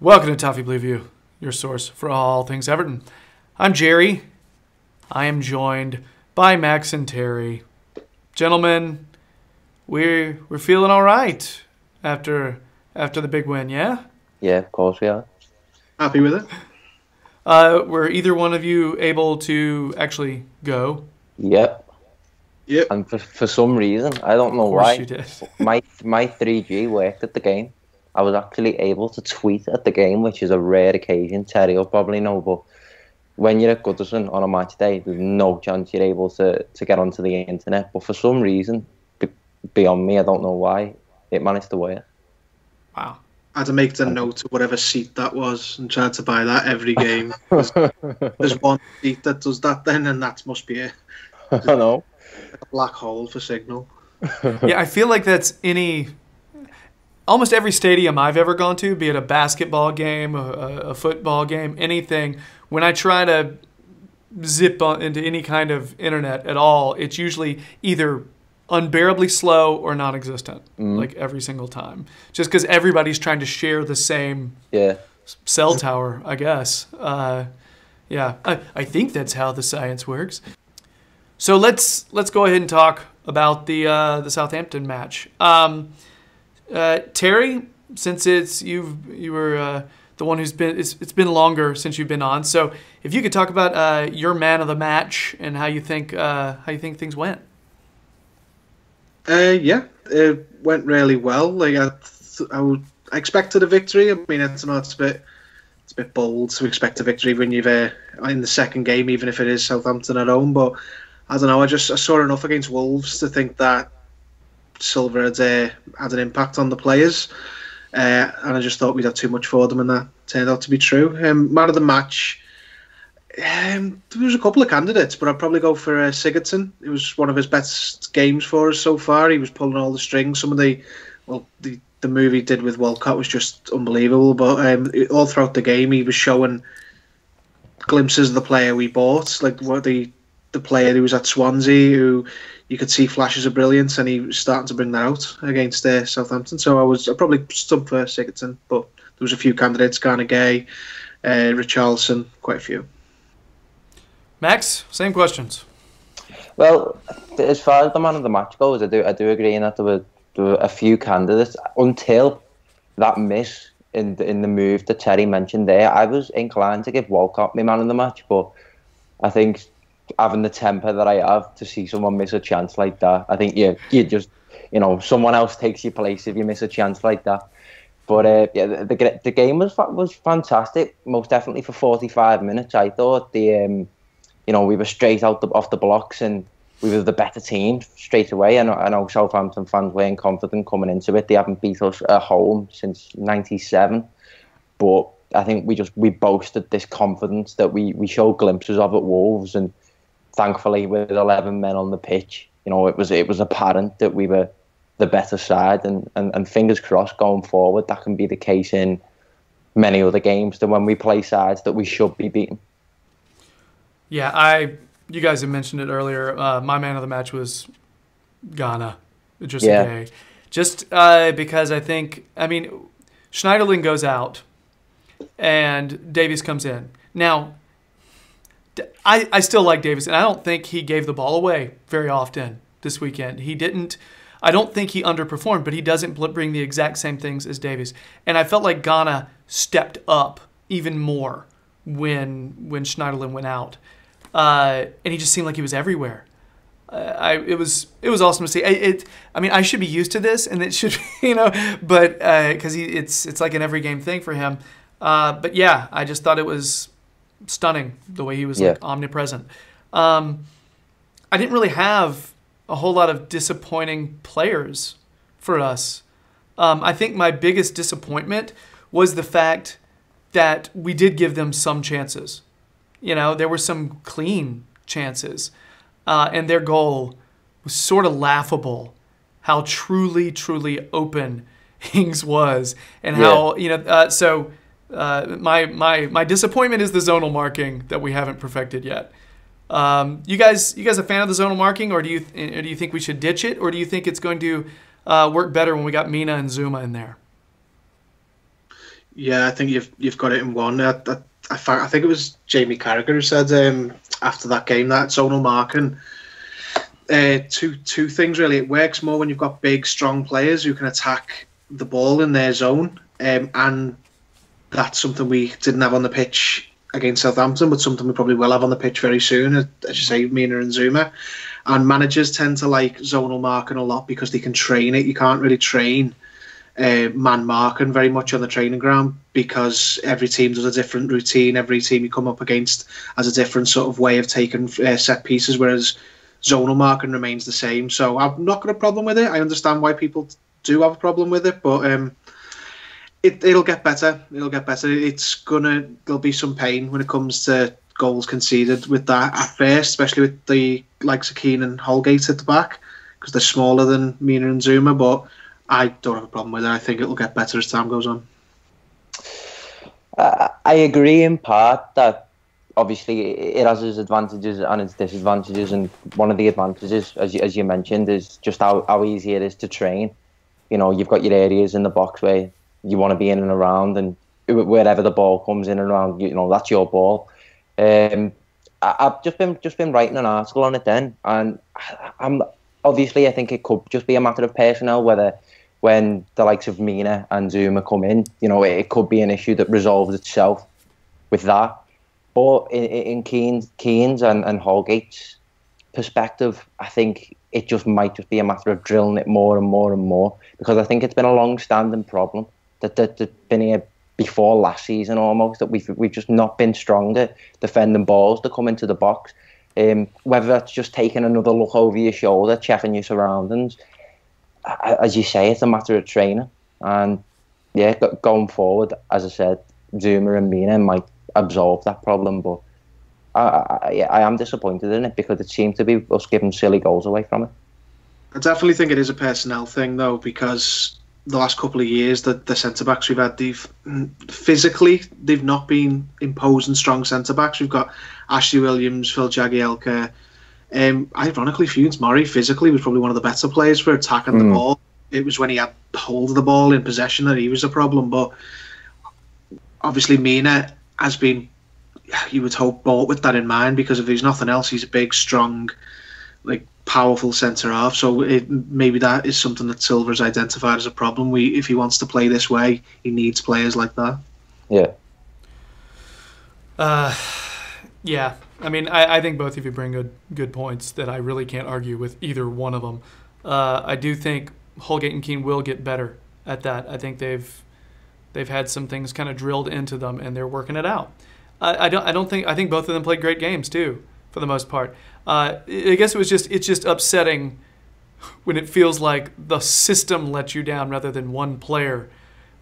Welcome to Toffee View, your source for all things Everton. I'm Jerry. I am joined by Max and Terry. Gentlemen, we're feeling all right after the big win, yeah? Yeah, of course we are. Happy with it? Were either one of you able to actually go? Yep. Yep. And for some reason, I don't know Of course why, you did. my 3G worked at the game. I was actually able to tweet at the game, which is a rare occasion. Terry will probably know, but when you're at Goodison on a match day, there's no chance you're able to get onto the internet. But for some reason, beyond me, I don't know why, it managed to work. Wow. I had to make the note of whatever seat that was and tried to buy that every game. There's one seat that does that then, and that must be it. I know. A black hole for signal. Yeah, I feel like that's almost every stadium I've ever gone to, be it a basketball game, a football game, anything, when I try to zip into any kind of internet at all, it's usually either unbearably slow or non-existent, like every single time. Just because everybody's trying to share the same cell tower, I guess. Yeah, I think that's how the science works. So let's go ahead and talk about the Southampton match. Terry, since you were the one who's been it's been longer since you've been on, so if you could talk about your man of the match and how you think things went. Yeah, it went really well. Like I expected a victory. I mean, it's a bit bold to expect a victory when you've in the second game, even if it is Southampton at home. But I don't know. I saw enough against Wolves to think that Silva had an impact on the players, and I just thought we'd had too much for them, and that turned out to be true. Man of the match, there was a couple of candidates, but I'd probably go for Sigurdsson. It was one of his best games for us so far. He was pulling all the strings. Some of the move he did with Walcott was just unbelievable, but all throughout the game he was showing glimpses of the player we bought, like what the player who was at Swansea, who you could see flashes of brilliance, and he was starting to bring that out against Southampton. So I probably stood for Sigurdsson, but there was a few candidates: Garner Gay, Richarlison, quite a few. Max, same questions. Well, as far as the man of the match goes, I do agree in that there were a few candidates until that miss in the move that Terry mentioned there. I was inclined to give Walcott my man of the match, but I think, having the temper that I have, to see someone miss a chance like that, I think you just, someone else takes your place if you miss a chance like that. But yeah, the game was fantastic, most definitely for 45 minutes. I thought we were straight off the blocks, and we were the better team straight away. I know Southampton fans weren't confident coming into it. They haven't beat us at home since '97, but I think we boasted this confidence that we showed glimpses of at Wolves, and thankfully, with 11 men on the pitch, it was apparent that we were the better side, and fingers crossed going forward that can be the case in many other games than when we play sides that we should be beating. Yeah, you guys had mentioned it earlier. My man of the match was Ghana, just because I mean, Schneiderlin goes out and Davies comes in. Now, I still like Davies, and I don't think he gave the ball away very often this weekend. He didn't. I don't think he underperformed, but he doesn't bring the exact same things as Davies. And I felt like Ghana stepped up even more when Schneiderlin went out, and he just seemed like he was everywhere. It was awesome to see. I mean, I should be used to this, and it should, but because it's like an every game thing for him. But yeah, I just thought it was stunning the way he was like omnipresent. I didn't really have a whole lot of disappointing players for us. I think my biggest disappointment was the fact that we did give them some chances. There were some clean chances, and their goal was sort of laughable. How truly, truly open Ings was, and how so. My disappointment is the zonal marking that we haven't perfected yet. You guys a fan of the zonal marking, or do you think we should ditch it, or do you think it's going to work better when we got Mina and Zuma in there? Yeah, I think you've got it in one. I think it was Jamie Carragher who said after that game that zonal marking. Two things really. It works more when you've got big, strong players who can attack the ball in their zone, and that's something we didn't have on the pitch against Southampton, but something we probably will have on the pitch very soon. As you say, Mina and Zuma. And managers tend to like zonal marking a lot because they can train it. You can't really train man marking very much on the training ground because every team does a different routine. Every team you come up against has a different sort of way of taking set pieces, whereas zonal marking remains the same. So I've not got a problem with it. I understand why people do have a problem with it, but it'll get better. It'll get better. There'll be some pain when it comes to goals conceded with that at first, especially with the likes of Keane and Holgate at the back because they're smaller than Mina and Zuma, but I don't have a problem with it. I think it'll get better as time goes on. I agree in part that obviously it has its advantages and its disadvantages, and one of the advantages, as you mentioned, is just how easy it is to train. You know, you've got your areas in the box where you want to be in and around, and wherever the ball comes in and around, you know, that's your ball. I've just been writing an article on it then, and I think it could just be a matter of personnel, whether when the likes of Mina and Zuma come in, you know, it could be an issue that resolves itself with that. But in Keane's and Holgate's perspective, I think it just might just be a matter of drilling it more and more and more, because I think it's been a long-standing problem that's been here before last season almost, that we've just not been stronger defending balls that come into the box. Whether that's just taking another look over your shoulder, checking your surroundings. As you say, it's a matter of training. And yeah, going forward, as I said, Zuma and Mina might absolve that problem, but I am disappointed in it because it seemed to be us giving silly goals away from it. I definitely think it is a personnel thing though, because the last couple of years that the centre backs we've had, they've not been imposing strong centre backs. We've got Ashley Williams, Phil Jagielka. Ironically, Funes Murray physically was probably one of the better players for attacking the ball. It was when he had hold of the ball in possession that he was a problem. But obviously, Mina has been, you would hope, bought with that in mind, because if there's nothing else, he's a big, strong, like powerful centre half. So maybe that is something that Silver's identified as a problem. If he wants to play this way, he needs players like that. Yeah. Yeah. I mean, I think both of you bring good points that I really can't argue with either one of them. I do think Holgate and Keane will get better at that. I think they've had some things kind of drilled into them, and they're working it out. I think both of them played great games too, for the most part. I guess it's just upsetting when it feels like the system let you down rather than one player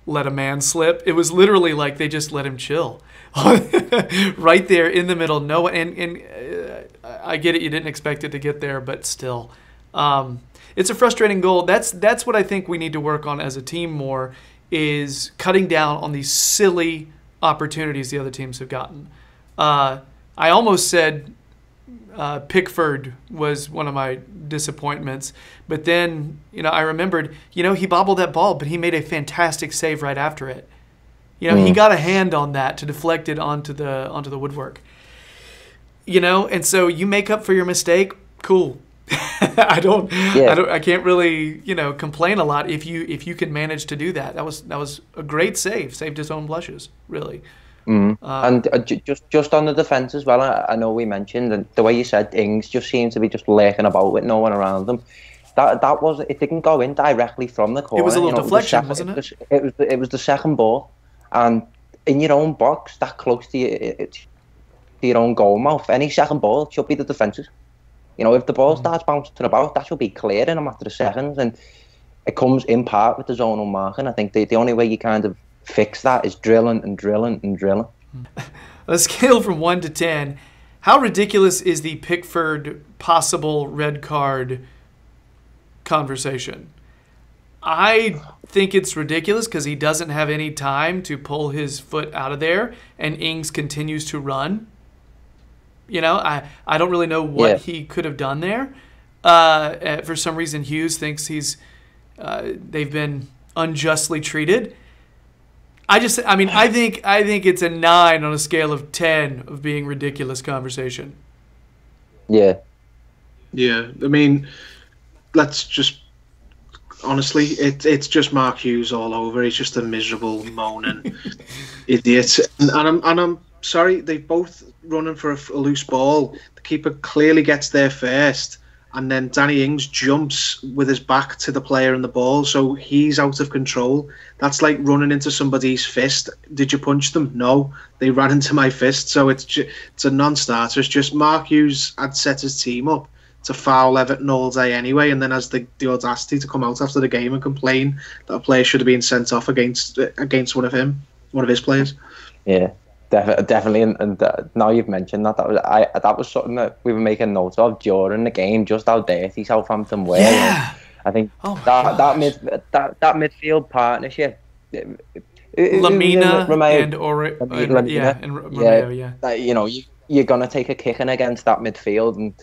let a man slip. It was literally like they just let him chill right there in the middle. No, and I get it. You didn't expect it to get there, but still, it's a frustrating goal. That's what I think we need to work on as a team more, is cutting down on these silly opportunities the other teams have gotten. I almost said Pickford was one of my disappointments, but then I remembered he bobbled that ball, but he made a fantastic save right after it. He got a hand on that to deflect it onto the woodwork. And so you make up for your mistake. Cool. I can't really complain a lot if you can manage to do that. That was a great save. Saved his own blushes, really. And just on the defence as well, I know we mentioned, and the way you said Ings just seemed to be just lurking about with no one around them. It didn't go in directly from the corner. It was a little deflection, wasn't it? It was the second ball, and in your own box, that close to your own goal mouth, any second ball, it should be the defences. If the ball starts bouncing about, that should be clear in a matter of seconds, and it comes in part with the zonal marking. I think the only way you kind of fix that is drilling and drilling and drilling. A scale from 1 to 10, how ridiculous is the Pickford possible red card conversation? I think it's ridiculous because he doesn't have any time to pull his foot out of there, and Ings continues to run. I don't really know what he could have done there. For some reason, Hughes thinks they've been unjustly treated. I think it's a 9 on a scale of 10 of being ridiculous conversation. Yeah. Yeah, I mean, let's just honestly, it's just Mark Hughes all over. He's just a miserable, moaning idiot. And I'm sorry, they both running for a loose ball. The keeper clearly gets there first, and then Danny Ings jumps with his back to the player and the ball, so he's out of control. That's like running into somebody's fist. Did you punch them? No, they ran into my fist. So it's a non-starter. It's just Mark Hughes had set his team up to foul Everton all day anyway, and then has the audacity to come out after the game and complain that a player should have been sent off against one of his players. Yeah, definitely. And now you've mentioned that, that was something that we were making notes of during the game, just how dirty Southampton were. Yeah. I think that midfield partnership, Lamina and Romeo, yeah. You're gonna take a kicking against that midfield, and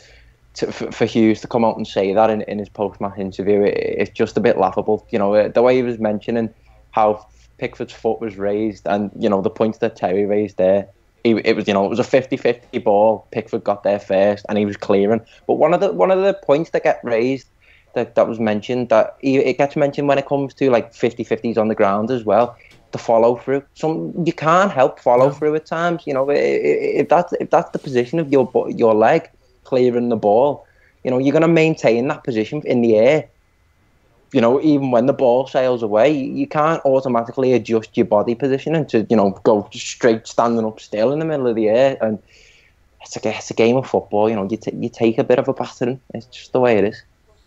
for Hughes to come out and say that in his post-match interview, it's just a bit laughable. The way he was mentioning how Pickford's foot was raised, and the points that Terry raised there. It was a 50-50 ball. Pickford got there first, and he was clearing. But one of the points that get raised that was mentioned, that it gets mentioned when it comes to like 50-50s on the ground as well. The follow through. You can't help follow through at times. If that's the position of your leg clearing the ball, you're going to maintain that position in the air. Even when the ball sails away, you can't automatically adjust your body positioning to go straight standing up still in the middle of the air. And it's a game of football. You take a bit of a battering. It's just the way it is.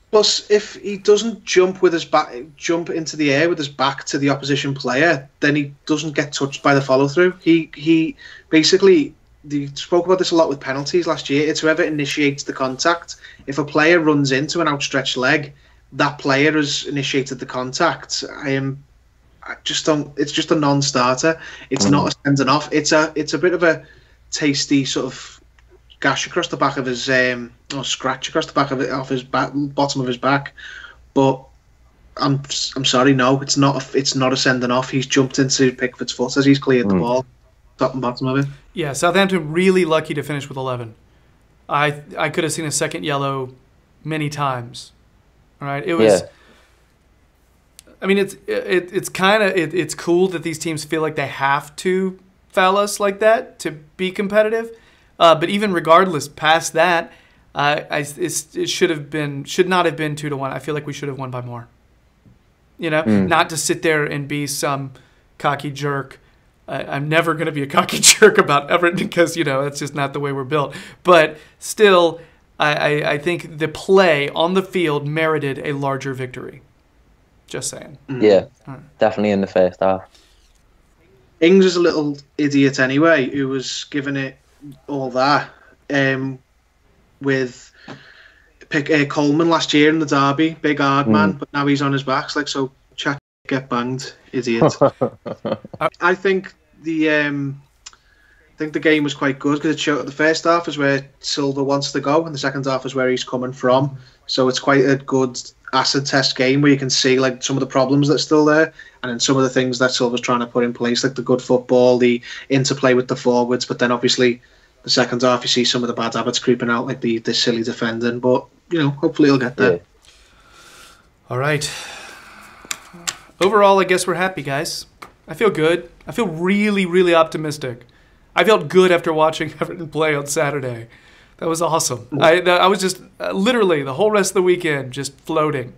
Plus, if he doesn't jump into the air with his back to the opposition player, then he doesn't get touched by the follow through. He basically, they spoke about this a lot with penalties last year. It's whoever initiates the contact. If a player runs into an outstretched leg, that player has initiated the contact. It's just a non-starter. It's not a sending off. It's a bit of a tasty sort of gash across the back of his or scratch across the back of it off his back, bottom of his back. But I'm sorry, no, it's not a sending off. He's jumped into Pickford's foot as he's cleared the ball, top and bottom of it. Yeah, Southampton really lucky to finish with 11. I could have seen a second yellow many times. All right, it was. Yeah. I mean, it's cool that these teams feel like they have to foul us like that to be competitive. But even regardless, past that, it should not have been 2-1. I feel like we should have won by more. Not to sit there and be some cocky jerk. I'm never going to be a cocky jerk about Everton because that's just not the way we're built. But still, I think the play on the field merited a larger victory. Just saying. Yeah, definitely in the first half. Ings is a little idiot anyway, who was giving it all that with Coleman last year in the derby, big hard man, but now he's on his back. Like, so chat, get banged, idiot. I think the game was quite good because it showed the first half is where Silva wants to go, and the second half is where he's coming from. So it's quite a good acid test game where you can see like some of the problems that's still there, and then some of the things that Silva's trying to put in place, like the good football, the interplay with the forwards. But then obviously the second half, you see some of the bad habits creeping out, like the silly defending. But hopefully he'll get there. Yeah. All right. Overall, I guess we're happy, guys. I feel good. I feel really, really optimistic. I felt good after watching Everton play on Saturday. That was awesome. I was just literally the whole rest of the weekend just floating.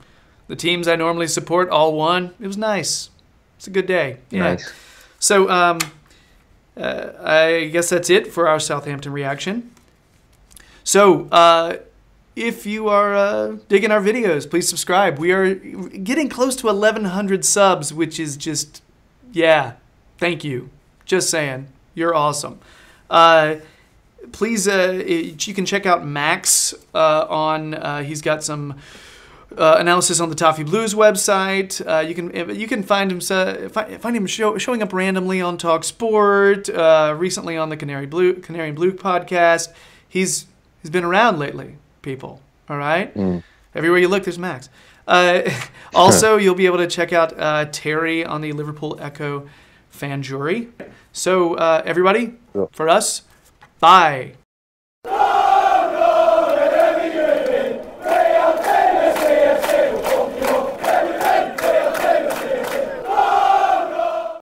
The teams I normally support all won. It was nice. It's a good day. Yeah. Nice. So I guess that's it for our Southampton reaction. So if you are digging our videos, please subscribe. We are getting close to 1,100 subs, which is just, thank you. Just saying. You're awesome. Please, you can check out Max on. He's got some analysis on the Toffee Blues website. You can find him showing up randomly on Talk Sport. Recently on the Canary and Blue podcast. He's been around lately, people. All right. Everywhere you look, there's Max. Also, you'll be able to check out Terry on the Liverpool Echo fan jury. So everybody, Sure. for us, bye.